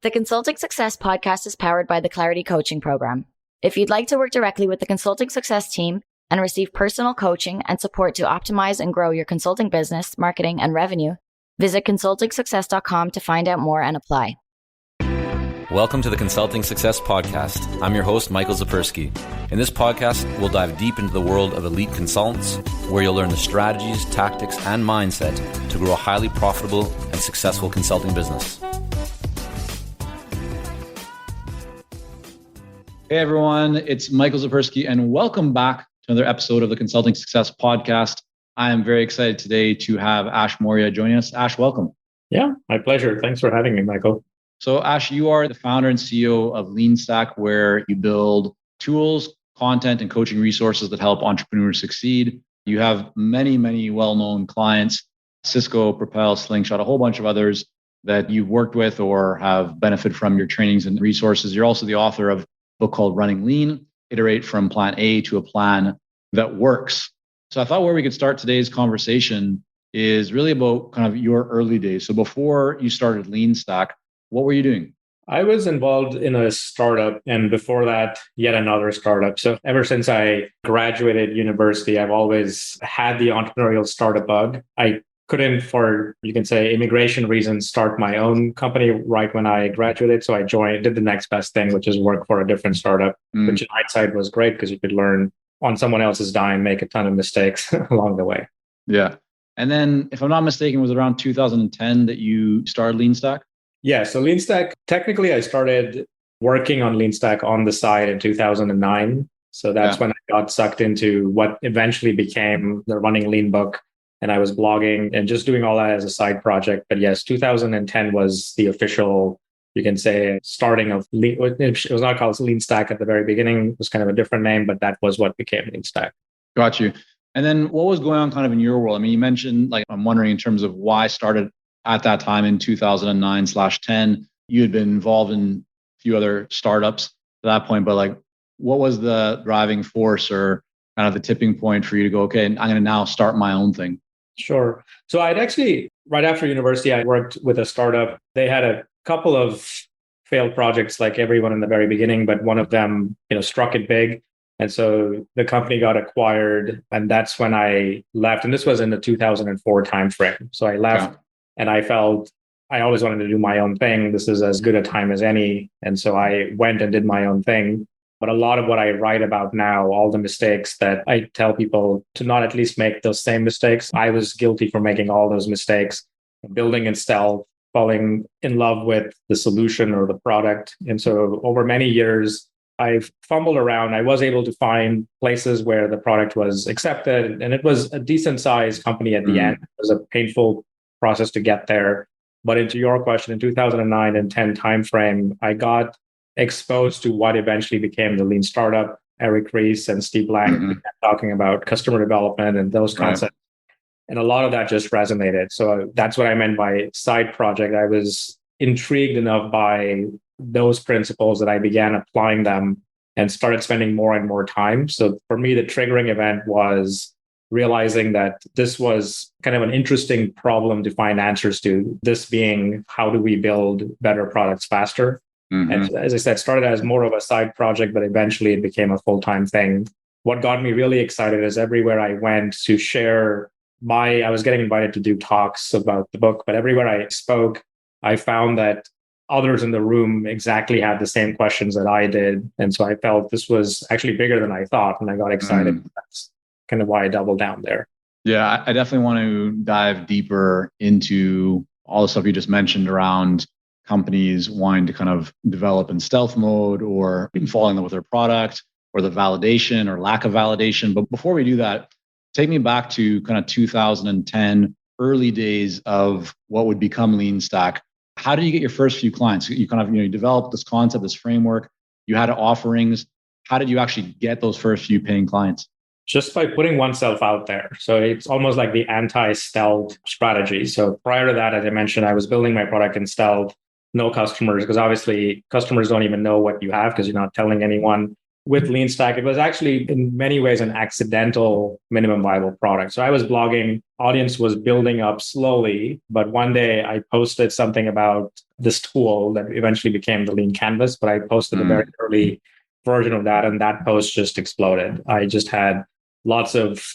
The Consulting Success podcast is powered by the Clarity Coaching Program. If you'd like to work directly with the Consulting Success team and receive personal coaching and support to optimize and grow your consulting business, marketing, and revenue, visit consultingsuccess.com to find out more and apply. Welcome to the Consulting Success Podcast. I'm your host, Michael Zapersky. In this podcast, we'll dive deep into the world of elite consultants, where you'll learn the strategies, tactics, and mindset to grow a highly profitable and successful consulting business. Hey everyone, it's Michael Zapersky, and welcome back to another episode of the Consulting Success Podcast. I am very excited today to have Ash Maurya joining us. Ash, welcome. Yeah, my pleasure. Thanks for having me, Michael. So Ash, you are the founder and CEO of LeanStack, where you build tools, content, and coaching resources that help entrepreneurs succeed. You have many well-known clients, Cisco, Propel, Slingshot, a whole bunch of others that you've worked with or have benefited from your trainings and resources. You're also the author of a book called Running Lean, Iterate from Plan A to a Plan That Works. So I thought where we could start today's conversation is really about kind of your early days. So before you started LeanStack, what were you doing? I was involved in a startup, and before that, yet another startup. So ever since I graduated university, I've always had the entrepreneurial startup bug. I couldn't, for you can say immigration reasons, start my own company right when I graduated. So I did the next best thing, which is work for a different startup, which in hindsight was great because you could learn on someone else's dime, make a ton of mistakes along the way. Yeah. And then, if I'm not mistaken, it was around 2010 that you started LeanStack? Yeah. So LeanStack, technically, I started working on LeanStack on the side in 2009. So that's when I got sucked into what eventually became the Running Lean book. And I was blogging and just doing all that as a side project. But yes, 2010 was the official, you can say, starting of Lean. It was not called LeanStack at the very beginning. It was kind of a different name, but that was what became LeanStack. Got you. And then what was going on kind of in your world? I mean, you mentioned, I'm wondering in terms of why I started at that time in 2009/10. You had been involved in a few other startups at that point, but what was the driving force or kind of the tipping point for you to go, okay, I'm going to now start my own thing? Sure. So I'd actually, right after university, I worked with a startup. They had a couple of failed projects like everyone in the very beginning, but one of them, struck it big. And so the company got acquired, and that's when I left. And this was in the 2004 timeframe. So I left and I felt I always wanted to do my own thing. This is as good a time as any. And so I went and did my own thing. But a lot of what I write about now, all the mistakes that I tell people to not at least make those same mistakes, I was guilty for making all those mistakes, building in stealth, falling in love with the solution or the product. And so over many years, I've fumbled around. I was able to find places where the product was accepted, and it was a decent sized company at the end. It was a painful process to get there. But into your question, in 2009 and 10 timeframe, I got exposed to what eventually became the Lean Startup. Eric Ries and Steve Lang talking about customer development and those concepts. And a lot of that just resonated. So that's what I meant by side project. I was intrigued enough by those principles that I began applying them and started spending more and more time. So for me, the triggering event was realizing that this was kind of an interesting problem to find answers to, this being, how do we build better products faster? And as I said, started as more of a side project, but eventually it became a full-time thing. What got me really excited is everywhere I went to share I was getting invited to do talks about the book, but everywhere I spoke, I found that others in the room exactly had the same questions that I did. And so I felt this was actually bigger than I thought, and I got excited. That's kind of why I doubled down there. Yeah, I definitely want to dive deeper into all the stuff you just mentioned around companies wanting to kind of develop in stealth mode or falling in love with their product or the validation or lack of validation. But before we do that, take me back to kind of 2010, early days of what would become LeanStack. How did you get your first few clients? You kind of, you developed this concept, this framework, you had offerings. How did you actually get those first few paying clients? Just by putting oneself out there. So it's almost like the anti-stealth strategy. So prior to that, as I mentioned, I was building my product in stealth, no customers, because obviously customers don't even know what you have because you're not telling anyone. with Lean Stack, it was actually in many ways an accidental minimum viable product. So I was blogging, audience was building up slowly, but one day I posted something about this tool that eventually became the Lean Canvas, but I posted a very early version of that, and that post just exploded. I just had lots of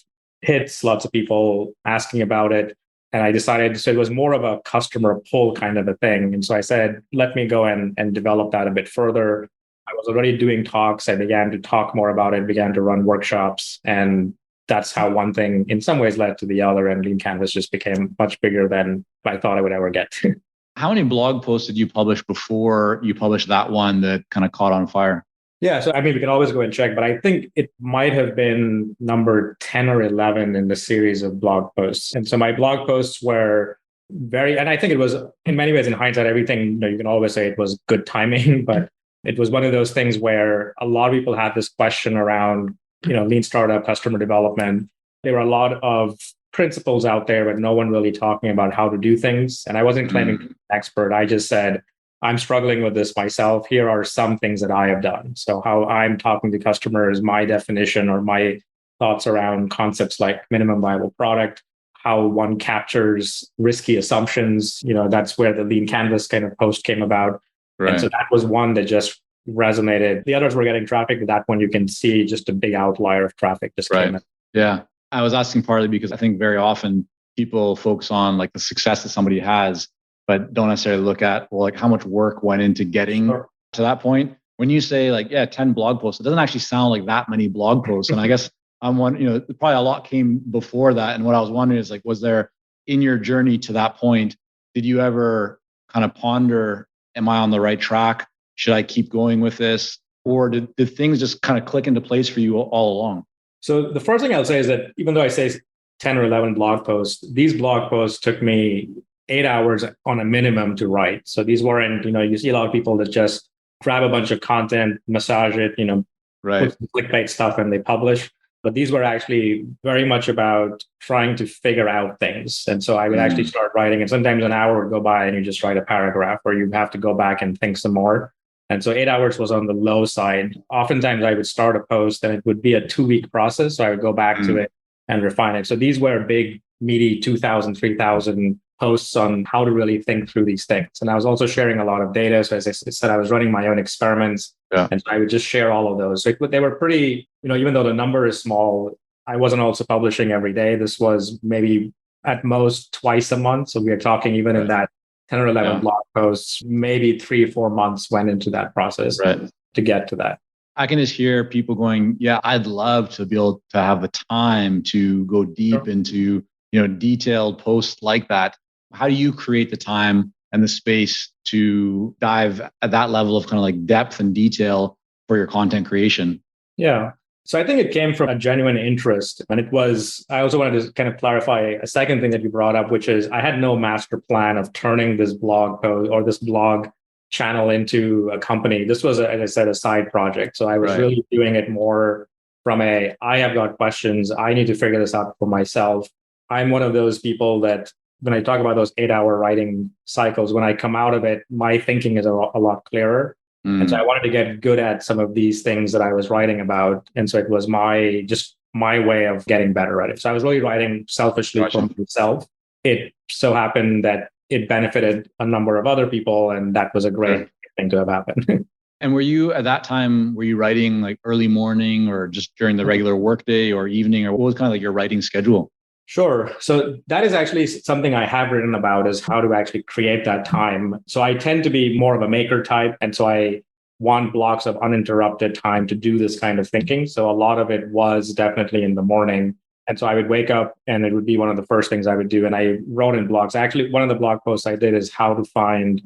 hits, lots of people asking about it. And I decided, so it was more of a customer pull kind of a thing. And so I said, let me go and develop that a bit further. I was already doing talks. I began to talk more about it, began to run workshops. And that's how one thing in some ways led to the other. And Lean Canvas just became much bigger than I thought I would ever get to. How many blog posts did you publish before you published that one that kind of caught on fire? Yeah. So, I mean, we can always go and check, but I think it might have been number 10 or 11 in the series of blog posts. And so my blog posts were and I think it was in many ways, in hindsight, everything, you can always say it was good timing, but it was one of those things where a lot of people had this question around, lean startup, customer development. There were a lot of principles out there, but no one really talking about how to do things. And I wasn't claiming to be an expert. I just said, I'm struggling with this myself. Here are some things that I have done. So how I'm talking to customers, my definition or my thoughts around concepts like minimum viable product, how one captures risky assumptions. That's where the Lean Canvas kind of post came about. Right. And so that was one that just resonated. The others were getting traffic, but that one you can see just a big outlier of traffic just came in. Yeah. I was asking partly because I think very often people focus on like the success that somebody has, but don't necessarily look at, how much work went into getting to that point. When you say 10 blog posts, it doesn't actually sound like that many blog posts. And I guess probably a lot came before that. And what I was wondering is was there in your journey to that point, did you ever kind of ponder, am I on the right track? Should I keep going with this? Or did things just kind of click into place for you all along? So the first thing I'll say is that even though I say 10 or 11 blog posts, these blog posts took me 8 hours on a minimum to write. So these weren't, you see a lot of people that just grab a bunch of content, massage it, put some clickbait stuff and they publish. But these were actually very much about trying to figure out things. And so I would actually start writing, and sometimes an hour would go by and you just write a paragraph where you have to go back and think some more. And so 8 hours was on the low side. Oftentimes I would start a post and it would be a 2-week process. So I would go back to it and refine it. So these were big, meaty 2,000, 3,000 posts on how to really think through these things. And I was also sharing a lot of data. So as I said, I was running my own experiments and so I would just share all of those. So they were pretty, even though the number is small, I wasn't also publishing every day. This was maybe at most twice a month. So we are talking even in that 10 or 11 blog posts, maybe 3 or 4 months went into that process to get to that. I can just hear people going, I'd love to be able to have the time to go deep into, detailed posts like that. How do you create the time and the space to dive at that level of kind of depth and detail for your content creation? Yeah. So I think it came from a genuine interest. And I also wanted to kind of clarify a second thing that you brought up, which is I had no master plan of turning this blog post or this blog channel into a company. This was, as I said, a side project. So I was really doing it more from I have got questions. I need to figure this out for myself. I'm one of those people that when I talk about those 8-hour writing cycles, when I come out of it, my thinking is a lot clearer. And so I wanted to get good at some of these things that I was writing about. And so it was my way of getting better at it. So I was really writing selfishly for myself. It so happened that it benefited a number of other people. And that was a great thing to have happened. And were you at that time, writing early morning or just during the regular workday or evening, or what was kind of your writing schedule? Sure. So that is actually something I have written about, is how to actually create that time. So I tend to be more of a maker type. And so I want blocks of uninterrupted time to do this kind of thinking. So a lot of it was definitely in the morning. And so I would wake up and it would be one of the first things I would do. And I wrote in blogs. Actually, one of the blog posts I did is how to find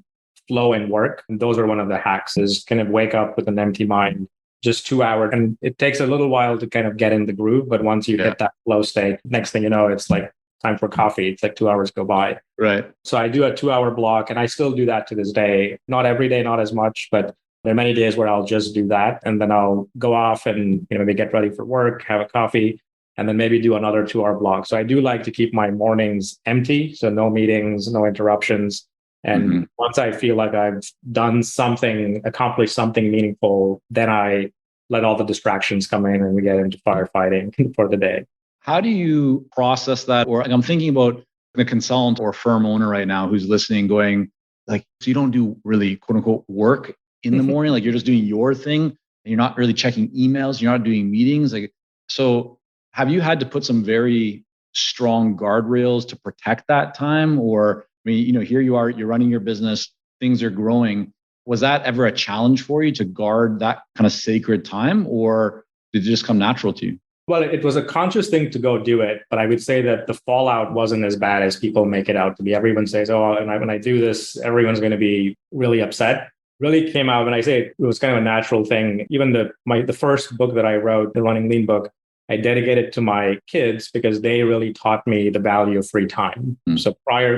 flow in work. And those are one of the hacks, is kind of wake up with an empty mind, just 2 hours. And it takes a little while to kind of get in the groove. But once you hit that flow state, next thing you know, it's time for coffee. It's 2 hours go by. Right. So I do a 2-hour block, and I still do that to this day. Not every day, not as much, but there are many days where I'll just do that. And then I'll go off and maybe get ready for work, have a coffee, and then maybe do another 2-hour block. So I do like to keep my mornings empty. So no meetings, no interruptions. And once I feel like I've done something, accomplished something meaningful, then I let all the distractions come in and we get into firefighting for the day. How do you process that? Or I'm thinking about the consultant or firm owner right now who's listening, going like, so you don't do really quote unquote work in the morning, like you're just doing your thing and you're not really checking emails, you're not doing meetings. Like, so have you had to put some very strong guardrails to protect that time? Or, I mean, here you are, you're running your business, things are growing. Was that ever a challenge for you to guard that kind of sacred time, or did it just come natural to you? Well, it was a conscious thing to go do it, but I would say that the fallout wasn't as bad as people make it out to be. Everyone says, "Oh, and when I do this, everyone's going to be really upset." Really came out when I say it was kind of a natural thing. Even the first book that I wrote, the Running Lean book, I dedicated to my kids because they really taught me the value of free time. So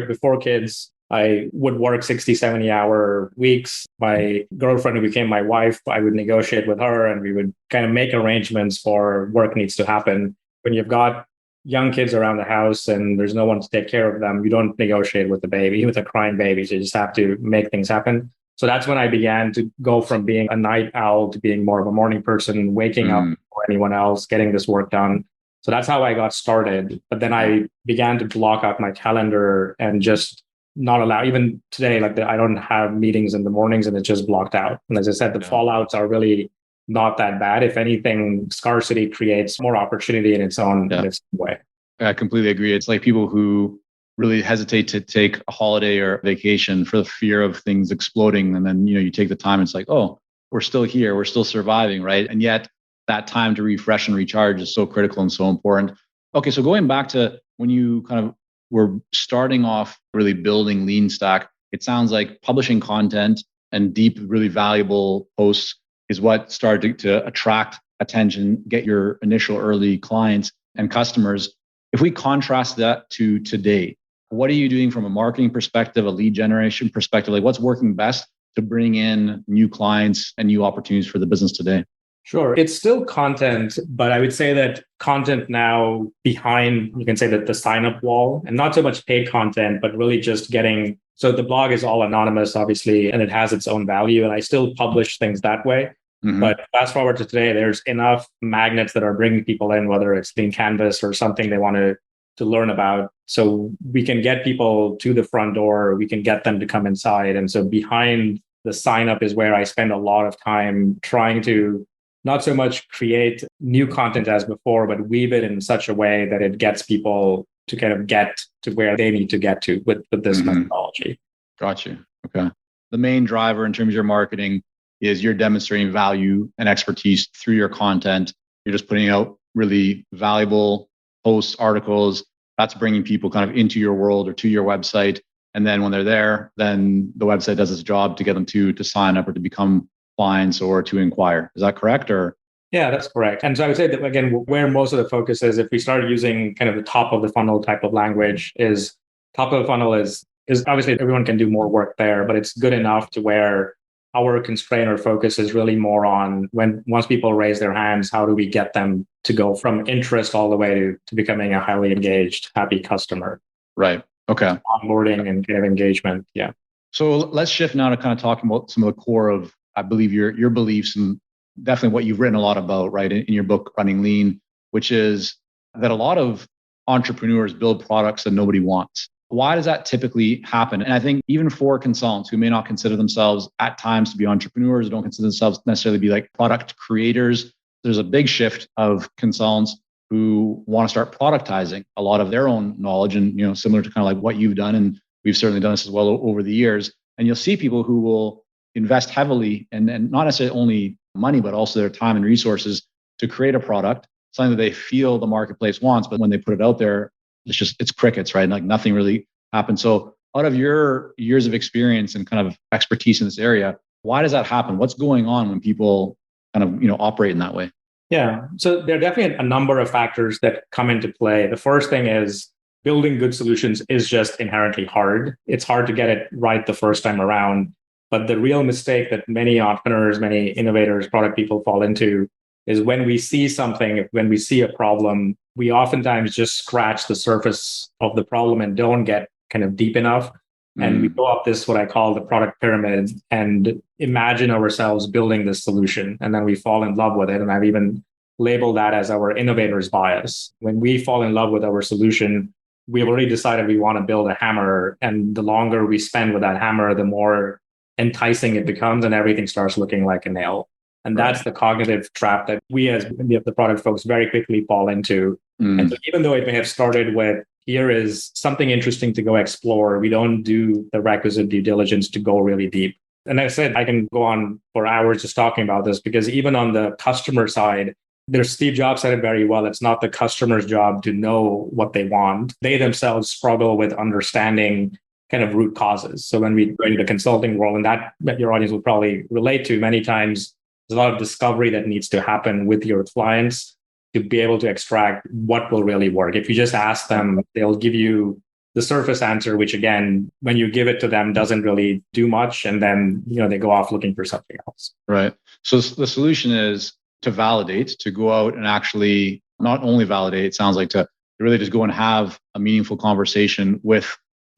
before kids, I would work 60, 70-hour weeks. My girlfriend, who became my wife, I would negotiate with her and we would kind of make arrangements for work needs to happen. When you've got young kids around the house and there's no one to take care of them, you don't negotiate with the crying babies. You just have to make things happen. So that's when I began to go from being a night owl to being more of a morning person, waking up before anyone else, getting this work done. So that's how I got started. But then I began to block out my calendar and just not allow, even today, I don't have meetings in the mornings and it's just blocked out. And as I said, the fallouts are really not that bad. If anything, scarcity creates more opportunity in its own way. I completely agree. It's like people who really hesitate to take a holiday or vacation for the fear of things exploding. And then, you take the time, it's like, oh, we're still here. We're still surviving, right? And yet that time to refresh and recharge is so critical and so important. Okay, so going back to when you kind of were starting off really building Lean Stack, it sounds like publishing content and deep, really valuable posts is what started to attract attention, get your initial early clients and customers. If we contrast that to today, what are you doing from a marketing perspective, a lead generation perspective? Like what's working best to bring in new clients and new opportunities for the business today? Sure. It's still content, but I would say that content now behind, you can say that the sign up wall, and not so much paid content, but really just getting, so the blog is all anonymous, obviously, and it has its own value. And I still publish things that way. But fast forward to today, there's enough magnets that are bringing people in, whether it's Lean Canvas or something they want to learn about. So we can get people to the front door, we can get them to come inside. And so behind the sign up is where I spend a lot of time trying to not so much create new content as before, but weave it in such a way that it gets people to kind of get to where they need to get to with this methodology. Got you. Okay. The main driver in terms of your marketing is you're demonstrating value and expertise through your content. You're just putting out really valuable posts, articles. That's bringing people kind of into your world or to your website. And then when they're there, then the website does its job to get them to sign up or to become clients or to inquire. Is that correct? Or yeah, that's correct. And so I would say that, again, where most of the focus is, if we start using kind of the top of the funnel type of language, is top of the funnel is obviously everyone can do more work there, but it's good enough to where our constraint or focus is really more on once people raise their hands, how do we get them to go from interest all the way to becoming a highly engaged, happy customer? Right. Okay. Onboarding and kind of engagement. Yeah. So let's shift now to kind of talking about some of the core of, I believe, your beliefs and definitely what you've written a lot about, right, in your book, Running Lean, which is that a lot of entrepreneurs build products that nobody wants. Why does that typically happen? And I think even for consultants who may not consider themselves at times to be entrepreneurs, don't consider themselves necessarily to be like product creators, there's a big shift of consultants who want to start productizing a lot of their own knowledge, and similar to kind of like what you've done, and we've certainly done this as well over the years. And you'll see people who will invest heavily and not necessarily only money, but also their time and resources to create a product, something that they feel the marketplace wants. But when they put it out there, it's crickets, right? Like nothing really happens. So out of your years of experience and kind of expertise in this area, why does that happen? What's going on when people kind of, operate in that way? Yeah. So there are definitely a number of factors that come into play. The first thing is building good solutions is just inherently hard. It's hard to get it right the first time around. But the real mistake that many entrepreneurs, many innovators, product people fall into is when we see something, when we see a problem, we oftentimes just scratch the surface of the problem and don't get kind of deep enough. And we go up this, what I call the product pyramid, and imagine ourselves building this solution. And then we fall in love with it. And I've even labeled that as our innovator's bias. When we fall in love with our solution, we've already decided we want to build a hammer. And the longer we spend with that hammer, the more enticing it becomes, and everything starts looking like a nail. And that's the cognitive trap that we as the product folks very quickly fall into. And so even though it may have started with, here is something interesting to go explore, we don't do the requisite due diligence to go really deep. And I said, I can go on for hours just talking about this, because even on the customer side, there's Steve Jobs said it very well. It's not the customer's job to know what they want. They themselves struggle with understanding kind of root causes. So when we go into the consulting world, and that your audience will probably relate to, many times there's a lot of discovery that needs to happen with your clients to be able to extract what will really work. If you just ask them, they'll give you the surface answer, which again, when you give it to them, doesn't really do much. And then, they go off looking for something else. Right. So the solution is to validate, to go out and actually not only validate, it sounds like to really just go and have a meaningful conversation with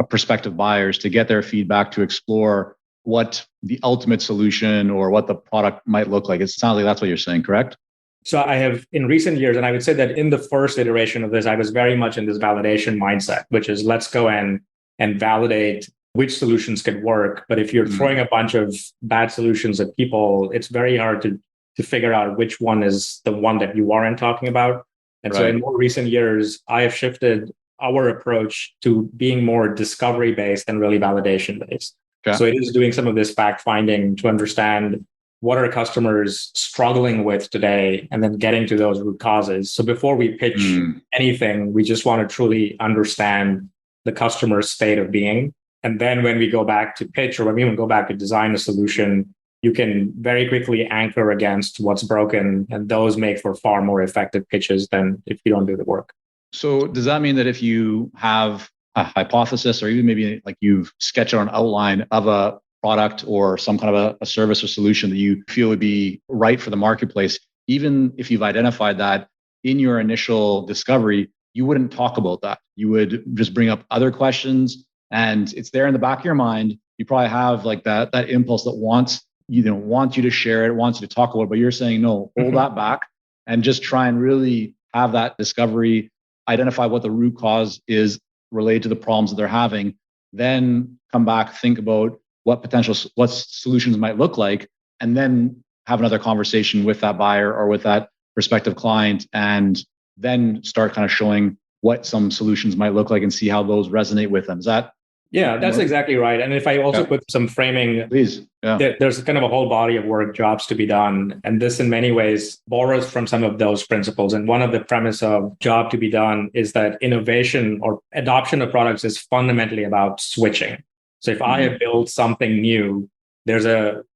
prospective buyers to get their feedback, to explore what the ultimate solution or what the product might look like. It sounds like that's what you're saying, correct? So I have in recent years, and I would say that in the first iteration of this, I was very much in this validation mindset, which is let's go and validate which solutions could work. But if you're throwing a bunch of bad solutions at people, it's very hard to figure out which one is the one that you aren't talking about. And so in more recent years, I have shifted our approach to being more discovery based and really validation based. Okay. So it is doing some of this fact finding to understand what are customers struggling with today, and then getting to those root causes. So before we pitch anything, we just want to truly understand the customer's state of being. And then when we go back to pitch, or when we even go back to design a solution, you can very quickly anchor against what's broken. And those make for far more effective pitches than if you don't do the work. So does that mean that if you have a hypothesis, or even maybe like you've sketched out an outline of a product or some kind of a service or solution that you feel would be right for the marketplace, even if you've identified that in your initial discovery, you wouldn't talk about that. You would just bring up other questions, and it's there in the back of your mind. You probably have like that impulse that wants you to share it, wants you to talk about it, but you're saying, no, hold that back and just try and really have that discovery, identify what the root cause is related to the problems that they're having, then come back, think about what solutions might look like, and then have another conversation with that buyer or with that prospective client, and then start kind of showing what some solutions might look like and see how those resonate with them. Is that? Yeah, that's exactly right. And if I also put some framing, please. Yeah. There's kind of a whole body of work, jobs to be done. And this in many ways borrows from some of those principles. And one of the premise of job to be done is that innovation or adoption of products is fundamentally about switching. So if I have built something new, there's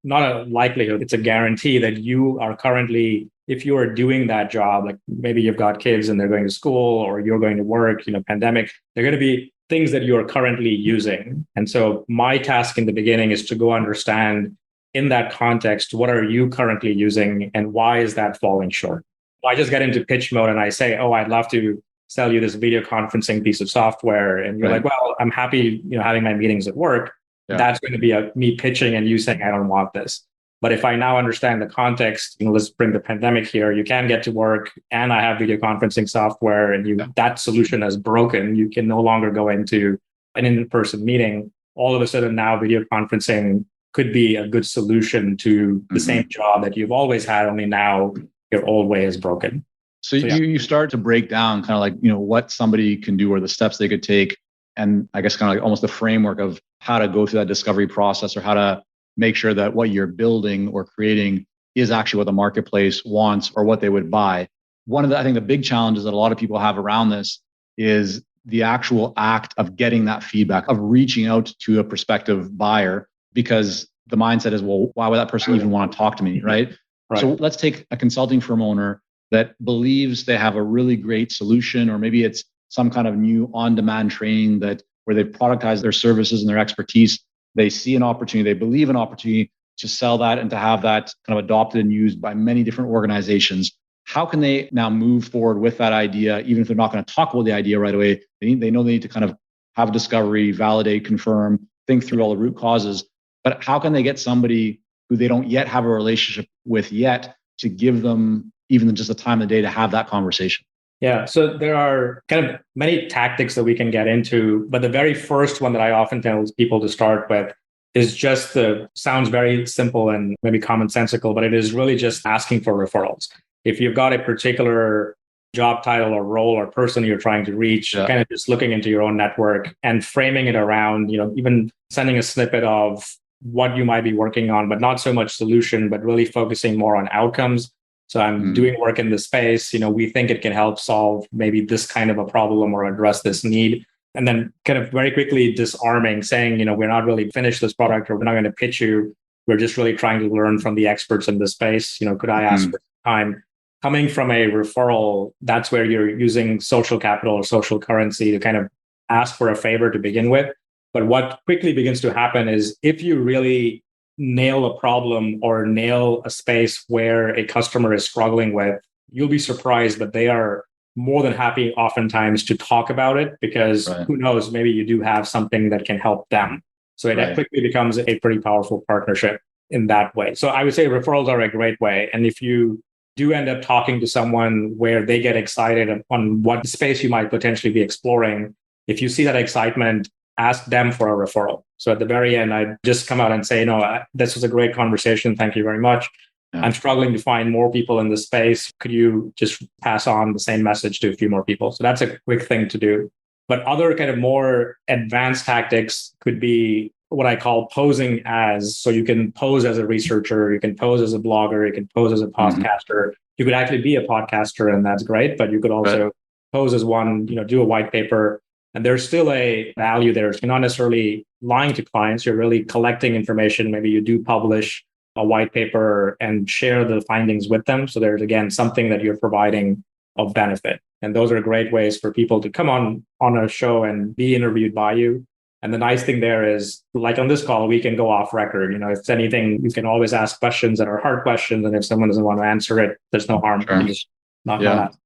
not a likelihood, it's a guarantee that you are currently, if you are doing that job, like maybe you've got kids and they're going to school, or you're going to work, pandemic, they're going to be things that you're currently using. And so my task in the beginning is to go understand in that context, what are you currently using and why is that falling short? I just get into pitch mode and I say, oh, I'd love to sell you this video conferencing piece of software. And you're like, well, I'm happy, having my meetings at work. Yeah. That's going to be me pitching and you saying, I don't want this. But if I now understand the context, let's bring the pandemic here, you can get to work and I have video conferencing software, and that solution is broken. You can no longer go into an in-person meeting. All of a sudden now video conferencing could be a good solution to the same job that you've always had, only now your old way is broken. So you start to break down kind of like, what somebody can do or the steps they could take. And I guess kind of like almost the framework of how to go through that discovery process, or how to make sure that what you're building or creating is actually what the marketplace wants or what they would buy. One of I think the big challenges that a lot of people have around this is the actual act of getting that feedback, of reaching out to a prospective buyer, because the mindset is, well, why would that person even want to talk to me, right? So let's take a consulting firm owner that believes they have a really great solution, or maybe it's some kind of new on-demand training where they've productized their services and their expertise. They see an opportunity, they believe an opportunity to sell that and to have that kind of adopted and used by many different organizations. How can they now move forward with that idea, even if they're not going to talk about the idea right away? They know they need to kind of have a discovery, validate, confirm, think through all the root causes. But how can they get somebody who they don't yet have a relationship with yet to give them even just the time of the day to have that conversation? Yeah. So there are kind of many tactics that we can get into, but the very first one that I often tell people to start with is just sounds very simple and maybe commonsensical, but it is really just asking for referrals. If you've got a particular job title or role or person you're trying to reach, kind of just looking into your own network and framing it around, even sending a snippet of what you might be working on, but not so much solution, but really focusing more on outcomes. So I'm doing work in this space. We think it can help solve maybe this kind of a problem or address this need. And then kind of very quickly disarming, saying, we're not really finished this product or we're not going to pitch you. We're just really trying to learn from the experts in this space. Could I ask for time? Coming from a referral, that's where you're using social capital or social currency to kind of ask for a favor to begin with. But what quickly begins to happen is if you really nail a problem or nail a space where a customer is struggling with, you'll be surprised that they are more than happy oftentimes to talk about it, because who knows, maybe you do have something that can help them. So it quickly becomes a pretty powerful partnership in that way. So I would say referrals are a great way. And if you do end up talking to someone where they get excited on what space you might potentially be exploring, if you see that excitement, ask them for a referral. So at the very end, I'd just come out and say, this was a great conversation. Thank you very much. Yeah. I'm struggling to find more people in this space. Could you just pass on the same message to a few more people? So that's a quick thing to do. But other kind of more advanced tactics could be what I call posing as. So you can pose as a researcher, you can pose as a blogger, you can pose as a podcaster. You could actually be a podcaster, and that's great. But you could also pose as one, do a white paper. And there's still a value there. You're not necessarily lying to clients. You're really collecting information. Maybe you do publish a white paper and share the findings with them. So there's, again, something that you're providing of benefit. And those are great ways for people to come on a show and be interviewed by you. And the nice thing there is, like on this call, we can go off record. If it's anything, you can always ask questions that are hard questions. And if someone doesn't want to answer it, there's no harm. You just not ask.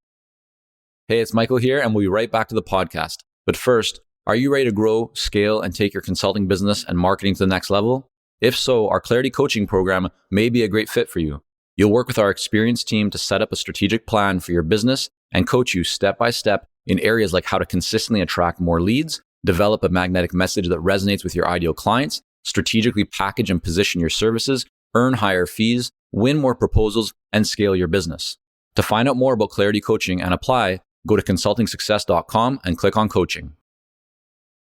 Hey, it's Michael here, and we'll be right back to the podcast. But first, are you ready to grow, scale, and take your consulting business and marketing to the next level? If so, our Clarity Coaching program may be a great fit for you. You'll work with our experienced team to set up a strategic plan for your business and coach you step by step in areas like how to consistently attract more leads, develop a magnetic message that resonates with your ideal clients, strategically package and position your services, earn higher fees, win more proposals, and scale your business. To find out more about Clarity Coaching and apply, go to consultingsuccess.com and click on coaching.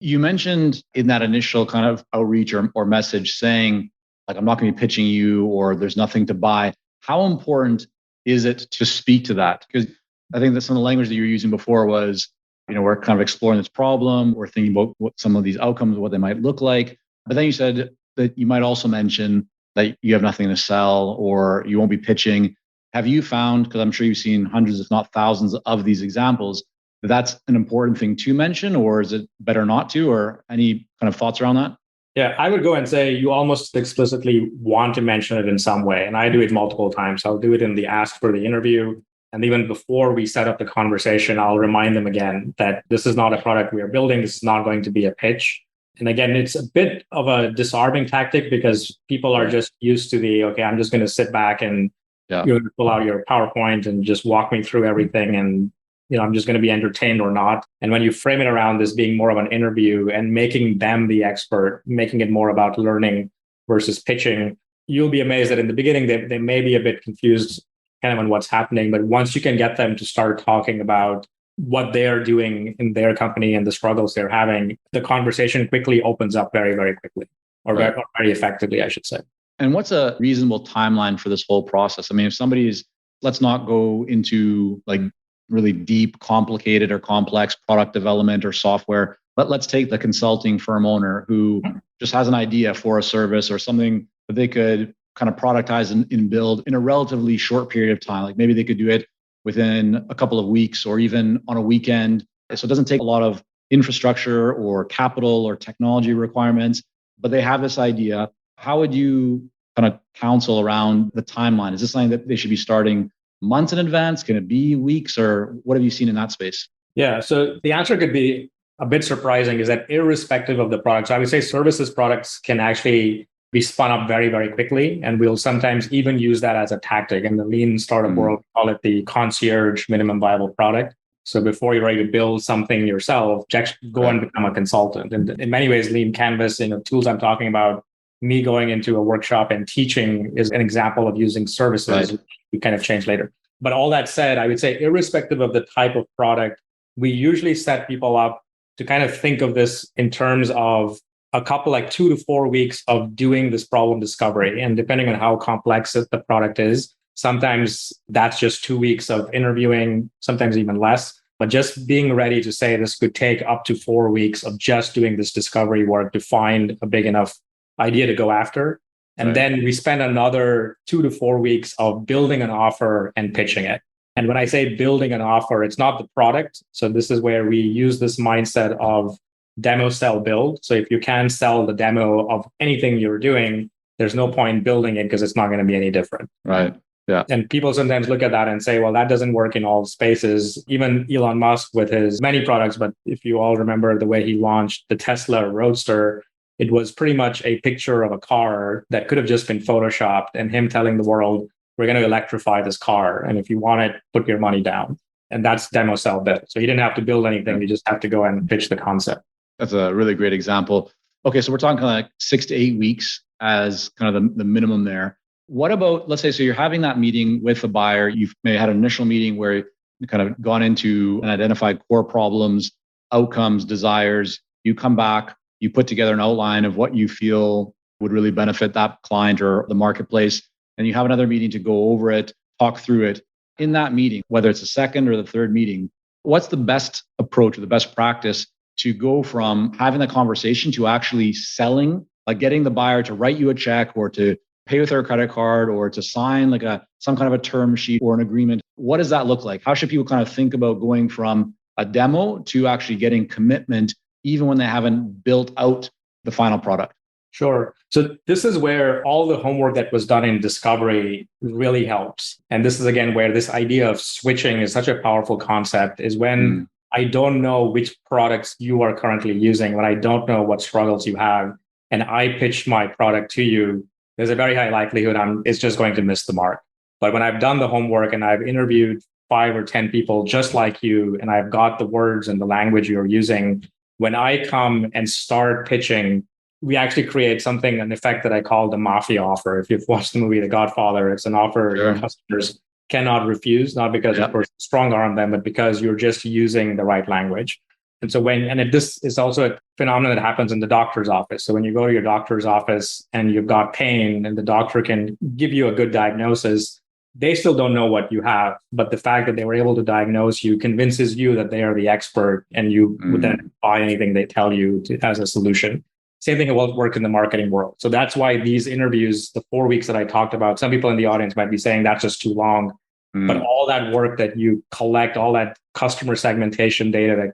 You mentioned in that initial kind of outreach or message saying, like, I'm not going to be pitching you or there's nothing to buy. How important is it to speak to that? Because I think that some of the language that you were using before was, we're kind of exploring this problem. We're thinking about what some of these outcomes, what they might look like. But then you said that you might also mention that you have nothing to sell or you won't be pitching. Have you found, because I'm sure you've seen hundreds, if not thousands of these examples, that's an important thing to mention, or is it better not to, or any kind of thoughts around that? Yeah, I would go and say you almost explicitly want to mention it in some way. And I do it multiple times. I'll do it in the ask for the interview. And even before we set up the conversation, I'll remind them again that this is not a product we are building. This is not going to be a pitch. And again, it's a bit of a disarming tactic because people are just used to okay, I'm just going to sit back and you're going to pull out your PowerPoint and just walk me through everything. And I'm just going to be entertained or not. And when you frame it around this being more of an interview and making them the expert, making it more about learning versus pitching, you'll be amazed that in the beginning, they may be a bit confused kind of on what's happening. But once you can get them to start talking about what they're doing in their company and the struggles they're having, the conversation quickly opens up very, very quickly or very effectively, I should say. And what's a reasonable timeline for this whole process? I mean, if somebody's, let's not go into like really deep, complicated or complex product development or software. Let's take the consulting firm owner who just has an idea for a service or something that they could kind of productize and build in a relatively short period of time. Like maybe they could do it within a couple of weeks or even on a weekend. So it doesn't take a lot of infrastructure or capital or technology requirements, but they have this idea. How would you kind of counsel around the timeline? Is this something that they should be starting months in advance? Can it be weeks, or what have you seen in that space? Yeah, so the answer could be a bit surprising is that irrespective of the product, so I would say services products can actually be spun up very, very quickly. And we'll sometimes even use that as a tactic. In the lean startup world, we call it the concierge minimum viable product. So before you're ready to build something yourself, just go and become a consultant. And in many ways, Lean Canvas, tools I'm talking about, me going into a workshop and teaching is an example of using services. Right. We kind of change later. But all that said, I would say irrespective of the type of product, we usually set people up to kind of think of this in terms of a couple, like 2 to 4 weeks of doing this problem discovery. And depending on how complex the product is, sometimes that's just 2 weeks of interviewing, sometimes even less. But just being ready to say this could take up to 4 weeks of just doing this discovery work to find a big enough idea to go after. And then we spend another 2 to 4 weeks of building an offer and pitching it. And when I say building an offer, it's not the product. So this is where we use this mindset of demo, sell, build. So if you can sell the demo of anything you're doing, there's no point building it because it's not going to be any different. Right. Yeah. And people sometimes look at that and say, well, that doesn't work in all spaces. Even Elon Musk with his many products. But if you all remember the way he launched the Tesla Roadster, it was pretty much a picture of a car that could have just been photoshopped and him telling the world, we're going to electrify this car. And if you want it, put your money down. And that's demo, sell, build. So you didn't have to build anything. You just have to go and pitch the concept. That's a really great example. Okay, so we're talking kind of like 6 to 8 weeks as kind of the minimum there. What about, let's say, so you're having that meeting with a buyer. You've maybe had an initial meeting where you kind of gone into and identified core problems, outcomes, desires. You come back, you put together an outline of what you feel would really benefit that client or the marketplace. And you have another meeting to go over it, talk through it. In that meeting, whether it's the second or the third meeting, what's the best approach or the best practice to go from having the conversation to actually selling, like getting the buyer to write you a check or to pay with their credit card or to sign like some kind of a term sheet or an agreement? What does that look like? How should people kind of think about going from a demo to actually getting commitment, even when they haven't built out the final product? Sure. So this is where all the homework that was done in discovery really helps. And this is, again, where this idea of switching is such a powerful concept, is when I don't know which products you are currently using, when I don't know what struggles you have, and I pitch my product to you, there's a very high likelihood it's just going to miss the mark. But when I've done the homework and I've interviewed 5 or 10 people just like you, and I've got the words and the language you're using, when I come and start pitching, we actually create something, an effect that I call the mafia offer. If you've watched the movie The Godfather, it's an offer your customers cannot refuse, not because of course strong arm them, but because you're just using the right language. And so this is also a phenomenon that happens in the doctor's office. So when you go to your doctor's office and you've got pain and the doctor can give you a good diagnosis, they still don't know what you have. But the fact that they were able to diagnose you convinces you that they are the expert, and you would then buy anything they tell you as a solution. Same thing will work in the marketing world. So that's why these interviews, the 4 weeks that I talked about, some people in the audience might be saying that's just too long. But all that work that you collect, all that customer segmentation data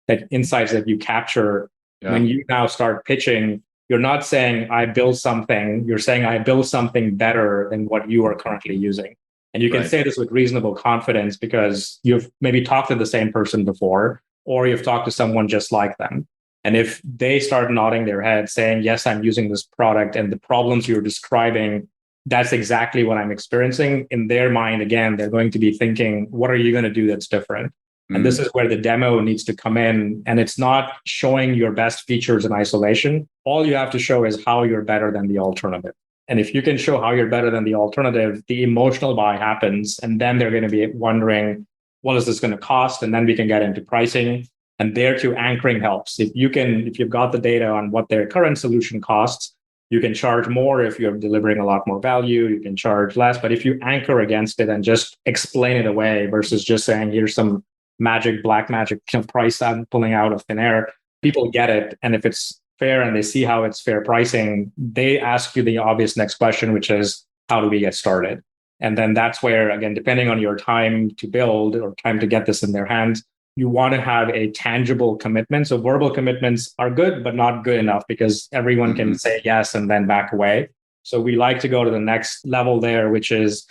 that insights that you capture, when you now start pitching, you're not saying I build something, you're saying I build something better than what you are currently using. And you can say this with reasonable confidence because you've maybe talked to the same person before, or you've talked to someone just like them. And if they start nodding their head saying, yes, I'm using this product and the problems you're describing, that's exactly what I'm experiencing. In their mind, again, they're going to be thinking, what are you going to do that's different? And this is where the demo needs to come in. And it's not showing your best features in isolation. All you have to show is how you're better than the alternative. And if you can show how you're better than the alternative, the emotional buy happens. And then they're going to be wondering, what is this going to cost? And then we can get into pricing. And there too, anchoring helps. If you've got the data on what their current solution costs, you can charge more. If you're delivering a lot more value, you can charge less. But if you anchor against it and just explain it away versus just saying, here's some black magic price I'm pulling out of thin air, people get it. And if it's fair and they see how it's fair pricing, they ask you the obvious next question, which is, how do we get started? And then that's where, again, depending on your time to build or time to get this in their hands, you want to have a tangible commitment. So verbal commitments are good, but not good enough because everyone can say yes and then back away. So we like to go to the next level there, which is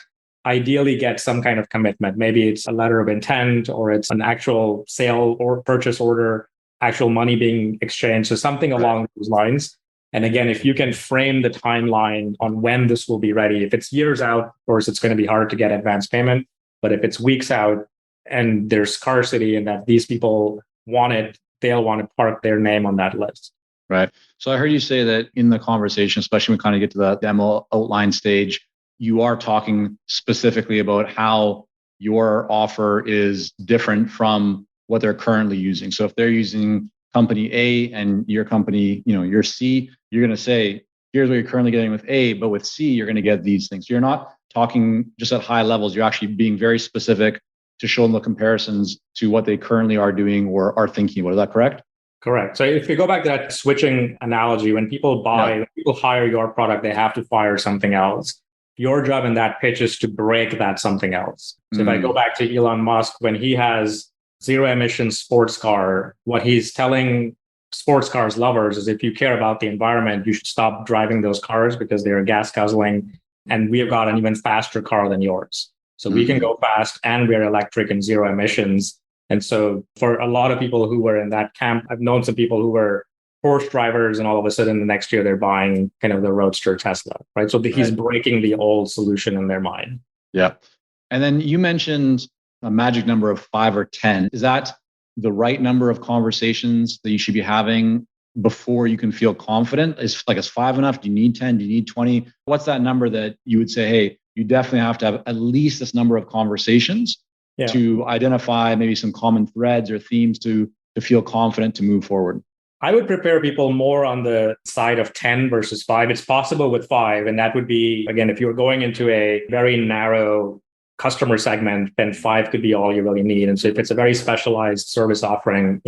ideally get some kind of commitment. Maybe it's a letter of intent or it's an actual sale or purchase order. actual money being exchanged. So something along those lines. And again, if you can frame the timeline on when this will be ready, if it's years out, of course, it's going to be hard to get advance payment. But if it's weeks out and there's scarcity and that these people want it, they'll want to park their name on that list. Right. So I heard you say that in the conversation, especially when we kind of get to the demo outline stage, you are talking specifically about how your offer is different from what they're currently using. So if they're using company A and your company, you're C, you're going to say, here's what you're currently getting with A, but with C, you're going to get these things. So you're not talking just at high levels. You're actually being very specific to show them the comparisons to what they currently are doing or are thinking about. Is that correct? Correct. So if you go back to that switching analogy, when people when people hire your product, they have to fire something else. Your job in that pitch is to break that something else. So if I go back to Elon Musk, when he has zero emission sports car, what he's telling sports cars lovers is if you care about the environment, you should stop driving those cars because they are gas guzzling. And we have got an even faster car than yours. So we can go fast and we're electric and zero emissions. And so for a lot of people who were in that camp, I've known some people who were Porsche drivers and all of a sudden the next year they're buying kind of the Roadster Tesla, right? So he's breaking the old solution in their mind. Yeah. And then you mentioned a magic number of 5 or 10. Is that the right number of conversations that you should be having before you can feel confident? Is 5 enough? Do you need 10? Do you need 20? What's that number that you would say, hey, you definitely have to have at least this number of conversations to identify maybe some common threads or themes to feel confident to move forward? I would prepare people more on the side of 10 versus 5. It's possible with 5. And that would be, again, if you're going into a very narrow customer segment, then 5 could be all you really need. And so if it's a very specialized service offering,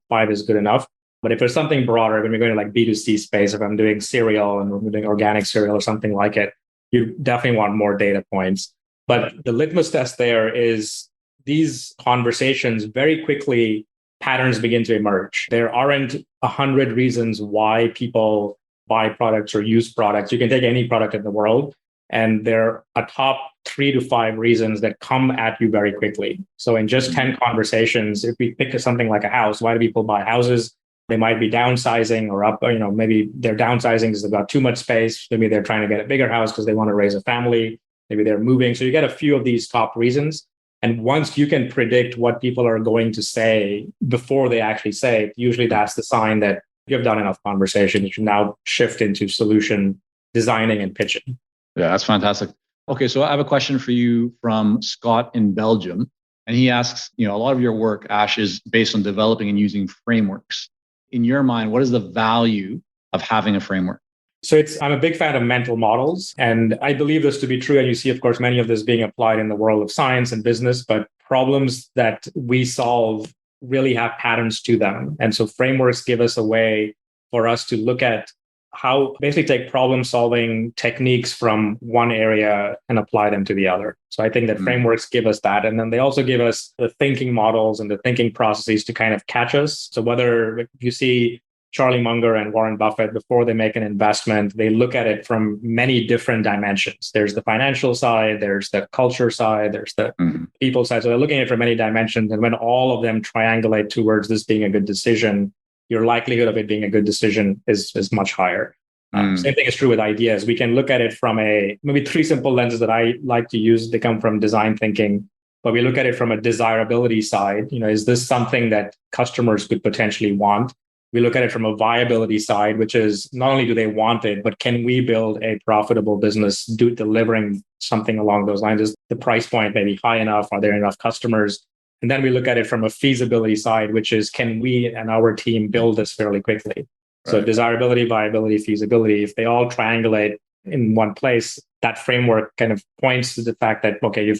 5 is good enough. But if there's something broader, when we're going to like B2C space, if I'm doing cereal and we're doing organic cereal or something like it, you definitely want more data points. But the litmus test there is these conversations very quickly, patterns begin to emerge. There aren't 100 reasons why people buy products or use products. You can take any product in the world, and there are a top 3 to 5 reasons that come at you very quickly. So in just 10 conversations, if we pick something like a house, why do people buy houses? They might be downsizing or maybe they're downsizing because they've got too much space. Maybe they're trying to get a bigger house because they want to raise a family. Maybe they're moving. So you get a few of these top reasons. And once you can predict what people are going to say before they actually say it, usually that's the sign that you've done enough conversation. You should now shift into solution designing and pitching. Yeah, that's fantastic. Okay, so I have a question for you from Scott in Belgium. And he asks, a lot of your work, Ash, is based on developing and using frameworks. In your mind, what is the value of having a framework? So I'm a big fan of mental models, and I believe this to be true. And you see, of course, many of this being applied in the world of science and business, but problems that we solve really have patterns to them. And so frameworks give us a way for us to look at how basically take problem solving techniques from one area and apply them to the other. So I think that frameworks give us that. And then they also give us the thinking models and the thinking processes to kind of catch us. So whether you see Charlie Munger and Warren Buffett, before they make an investment, they look at it from many different dimensions. There's the financial side, there's the culture side, there's the people side. So they're looking at it from many dimensions. And when all of them triangulate towards this being a good decision, your likelihood of it being a good decision is much higher. Same thing is true with ideas. We can look at it from maybe 3 simple lenses that I like to use. They come from design thinking, but we look at it from a desirability side. Is this something that customers could potentially want? We look at it from a viability side, which is not only do they want it, but can we build a profitable business delivering something along those lines? Is the price point maybe high enough? Are there enough customers? And then we look at it from a feasibility side, which is can we and our team build this fairly quickly? Right. So desirability, viability, feasibility, if they all triangulate in one place, that framework kind of points to the fact that, okay,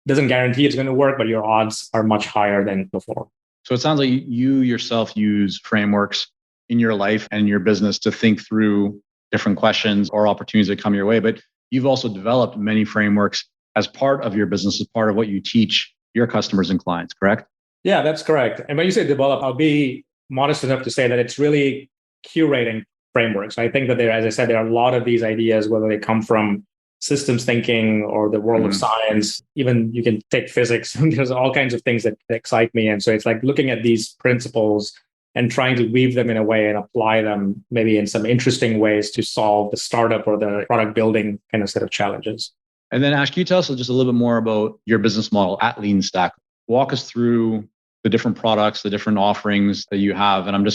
doesn't guarantee it's going to work, but your odds are much higher than before. So it sounds like you yourself use frameworks in your life and your business to think through different questions or opportunities that come your way. But you've also developed many frameworks as part of your business, as part of what you teach your customers and clients, correct? Yeah, that's correct. And when you say develop, I'll be modest enough to say that it's really curating frameworks. I think that as I said, there are a lot of these ideas, whether they come from systems thinking or the world of science, even you can take physics. There's all kinds of things that excite me. And so it's like looking at these principles and trying to weave them in a way and apply them maybe in some interesting ways to solve the startup or the product building kind of set of challenges. And then Ash, can you tell us just a little bit more about your business model at LeanStack? Walk us through the different products, the different offerings that you have. And I'm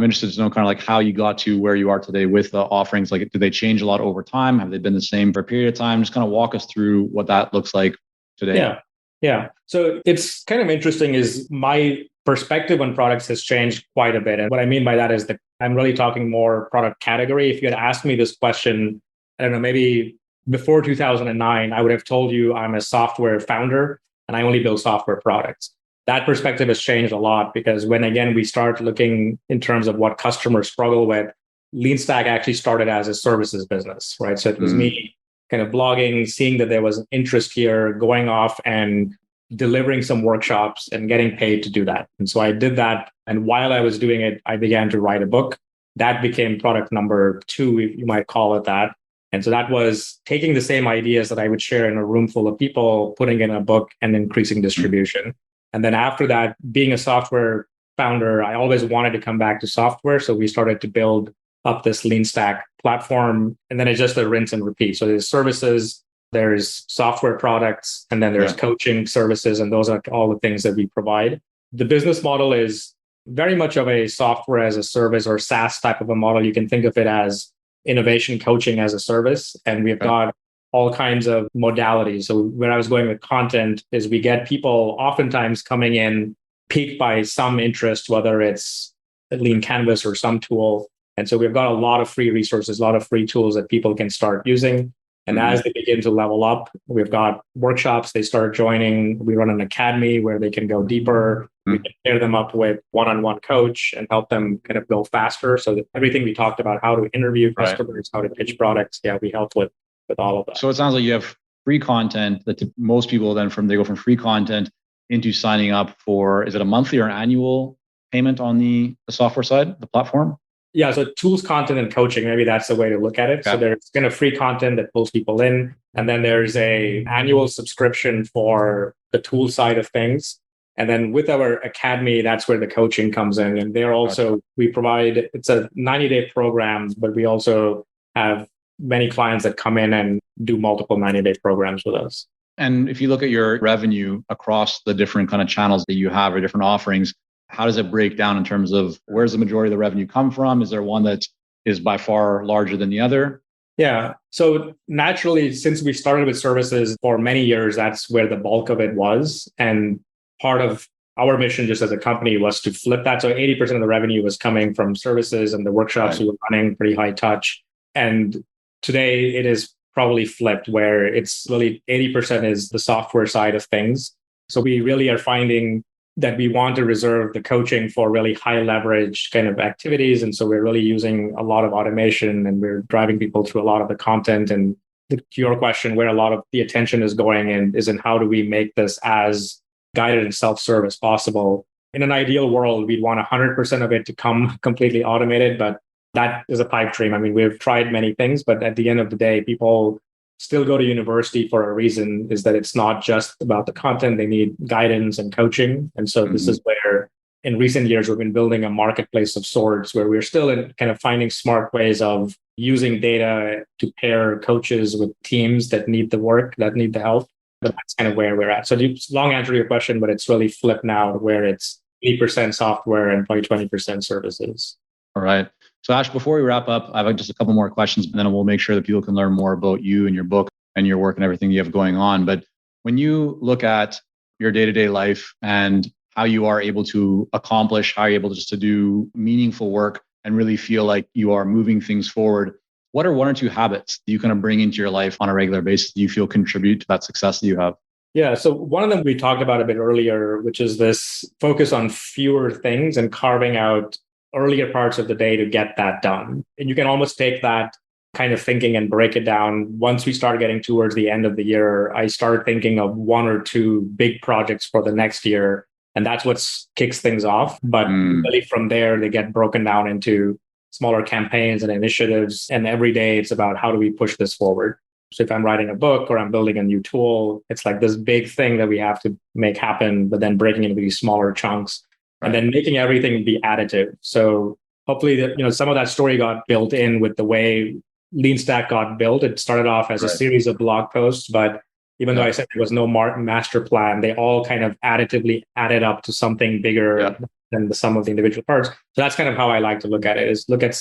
interested to know kind of like how you got to where you are today with the offerings. Like, do they change a lot over time? Have they been the same for a period of time? Just kind of walk us through what that looks like today. Yeah. So it's kind of interesting is my perspective on products has changed quite a bit. And what I mean by that is that I'm really talking more product category. If you had asked me this question, I don't know, maybe before 2009, I would have told you I'm a software founder and I only build software products. That perspective has changed a lot because when, again, we start looking in terms of what customers struggle with, LeanStack actually started as a services business, right? So it was me kind of blogging, seeing that there was an interest here, going off and delivering some workshops and getting paid to do that. And so I did that. And while I was doing it, I began to write a book. That became product number 2, if you might call it that. And so that was taking the same ideas that I would share in a room full of people, putting in a book and increasing distribution. And then after that, being a software founder, I always wanted to come back to software. So we started to build up this LeanStack platform. And then it's just a rinse and repeat. So there's services, there's software products, and then there's coaching services. And those are all the things that we provide. The business model is very much of a software as a service or SaaS type of a model. You can think of it as innovation coaching as a service. And we've got all kinds of modalities. So where I was going with content is we get people oftentimes coming in piqued by some interest, whether it's a Lean Canvas or some tool. And so we've got a lot of free resources, a lot of free tools that people can start using. And as they begin to level up, we've got workshops they start joining. We run an academy where they can go deeper. We can pair them up with one-on-one coach and help them kind of go faster. So that everything we talked about, how to interview customers, how to pitch products, we help with all of that. So it sounds like you have free content that most people then they go from free content into signing up for, is it a monthly or an annual payment on the software side, the platform? Yeah, so tools, content, and coaching, maybe that's the way to look at it. Okay. So there's kind of free content that pulls people in. And then there's a annual subscription for the tool side of things. And then with our academy, that's where the coaching comes in. And they're also, we provide, it's a 90-day program, but we also have many clients that come in and do multiple 90-day programs with us. And if you look at your revenue across the different kind of channels that you have or different offerings, how does it break down in terms of where's the majority of the revenue come from? Is there one that is by far larger than the other? Yeah. So naturally, since we started with services for many years, that's where the bulk of it was. And part of our mission just as a company was to flip that. So 80% of the revenue was coming from services and the workshops we were running, pretty high touch. And today it is probably flipped where it's really 80% is the software side of things. So we really are finding that we want to reserve the coaching for really high leverage kind of activities. And so we're really using a lot of automation and we're driving people through a lot of the content. And to your question, where a lot of the attention is going in is in how do we make this as guided and self-serve as possible. In an ideal world, we'd want 100% of it to come completely automated, but that is a pipe dream. I mean, we've tried many things, but at the end of the day, people still go to university for a reason, is that it's not just about the content. They need guidance and coaching. And so this is where in recent years, we've been building a marketplace of sorts where we're still in kind of finding smart ways of using data to pair coaches with teams that need the work, that need the help. But that's kind of where we're at. So long answer to your question, but it's really flipped now where it's 80% software and probably 20% services. All right. So Ash, before we wrap up, I have just a couple more questions, and then we'll make sure that people can learn more about you and your book and your work and everything you have going on. But when you look at your day-to-day life and how you are able to accomplish, how you're able just to do meaningful work and really feel like you are moving things forward, what are one or two habits that you kind of bring into your life on a regular basis that you feel contribute to that success that you have? Yeah. So one of them we talked about a bit earlier, which is this focus on fewer things and carving out earlier parts of the day to get that done. And you can almost take that kind of thinking and break it down. Once we start getting towards the end of the year, I start thinking of one or two big projects for the next year. And that's what kicks things off. But really from there, they get broken down into smaller campaigns and initiatives. And every day it's about how do we push this forward? So if I'm writing a book or I'm building a new tool, it's like this big thing that we have to make happen, but then breaking into these smaller chunks. and then making everything be additive. So hopefully some of that story got built in with the way Lean Stack got built. It started off as a series of blog posts, but even though I said there was no master plan, they all kind of additively added up to something bigger than the sum of the individual parts. So that's kind of how I like to look at it, is look at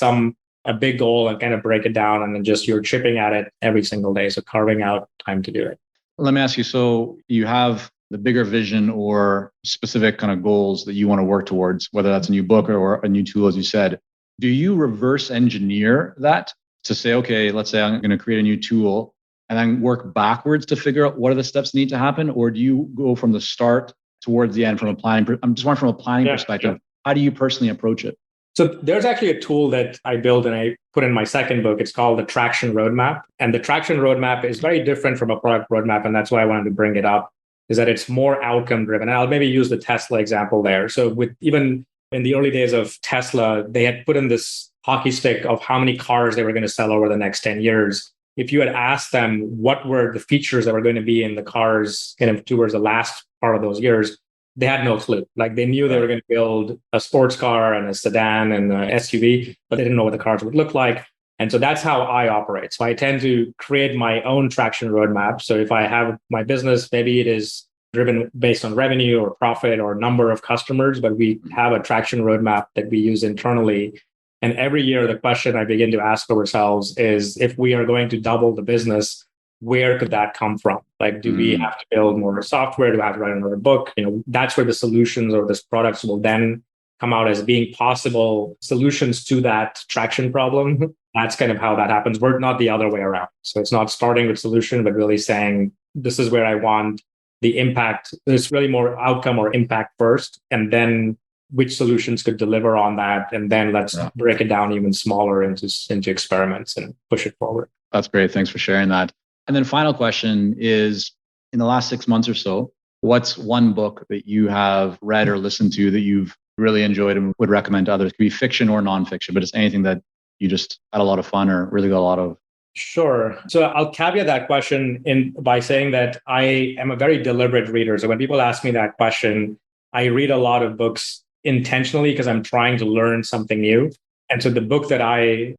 a big goal and kind of break it down, and then just you're chipping at it every single day. So carving out time to do it. Let me ask you, so you have the bigger vision or specific kind of goals that you want to work towards, whether that's a new book or a new tool, as you said. Do you reverse engineer that to say, okay, let's say I'm going to create a new tool and then work backwards to figure out what are the steps that need to happen? Or do you go from the start towards the end from a planning? I'm just wondering from a planning perspective, how do you personally approach it? So there's actually a tool that I built and I put in my second book. It's called the Traction Roadmap. And the Traction Roadmap is very different from a product roadmap. And that's why I wanted to bring it up, is that it's more outcome driven. And I'll maybe use the Tesla example there. So even in the early days of Tesla, they had put in this hockey stick of how many cars they were going to sell over the next 10 years. If you had asked them what were the features that were going to be in the cars kind of towards the last part of those years, they had no clue. Like they knew they were going to build a sports car and a sedan and an SUV, but they didn't know what the cars would look like. And so that's how I operate. So I tend to create my own traction roadmap. So if I have my business, maybe it is driven based on revenue or profit or number of customers, but we have a traction roadmap that we use internally. And every year, the question I begin to ask ourselves is, if we are going to double the business, where could that come from? Like, do we have to build more software? Do I have to write another book? That's where the solutions or this products will then come out as being possible solutions to that traction problem. That's kind of how that happens. We're not the other way around. So it's not starting with solution, but really saying, this is where I want the impact. There's really more outcome or impact first, and then which solutions could deliver on that. And then let's break it down even smaller into experiments and push it forward. That's great. Thanks for sharing that. And then final question is, in the last 6 months or so, what's one book that you have read or listened to that you've really enjoyed and would recommend to others? It could be fiction or nonfiction, but it's anything that you just had a lot of fun or really got a lot of. Sure. So I'll caveat that question by saying that I am a very deliberate reader. So when people ask me that question, I read a lot of books intentionally because I'm trying to learn something new. And so the book that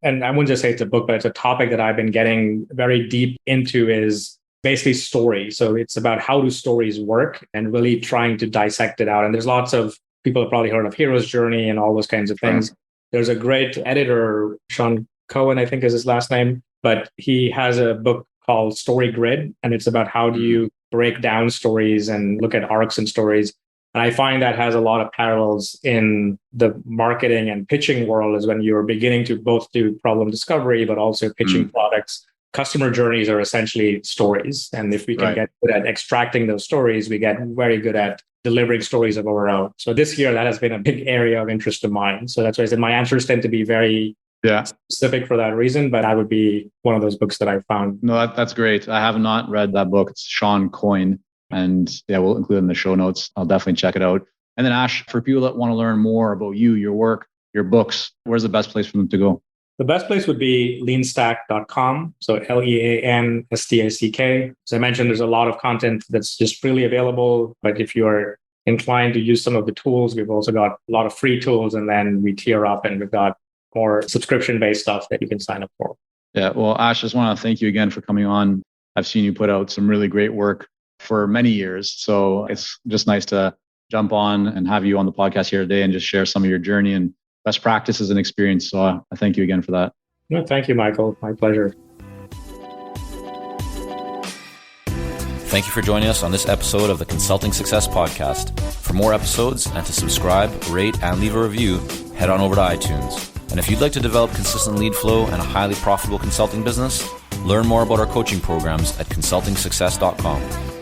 and I wouldn't just say it's a book, but it's a topic that I've been getting very deep into, is basically story. So it's about how do stories work and really trying to dissect it out. And there's lots of people have probably heard of Hero's Journey and all those kinds of things. Right. There's a great editor, Sean Cohen, I think is his last name, but he has a book called Story Grid. And it's about how do you break down stories and look at arcs and stories. And I find that has a lot of parallels in the marketing and pitching world, is when you're beginning to both do problem discovery, but also pitching products. Customer journeys are essentially stories. And if we can get good at extracting those stories, we get very good at delivering stories of our own. So this year, that has been a big area of interest of mine. So that's why I said my answers tend to be very specific for that reason, but I would be one of those books that I found. No, that's great. I have not read that book. It's Sean Cohen. And we'll include it in the show notes. I'll definitely check it out. And then Ash, for people that want to learn more about you, your work, your books, where's the best place for them to go? The best place would be leanstack.com. So LEANSTACK. As I mentioned, there's a lot of content that's just freely available. But if you are inclined to use some of the tools, we've also got a lot of free tools. And then we tier up and we've got more subscription-based stuff that you can sign up for. Yeah. Well, Ash, I just want to thank you again for coming on. I've seen you put out some really great work for many years. So it's just nice to jump on and have you on the podcast here today and just share some of your journey and best practices and experience. So I thank you again for that. No, thank you, Michael. My pleasure. Thank you for joining us on this episode of the Consulting Success Podcast. For more episodes and to subscribe, rate, and leave a review, head on over to iTunes. And if you'd like to develop consistent lead flow and a highly profitable consulting business, learn more about our coaching programs at consultingsuccess.com.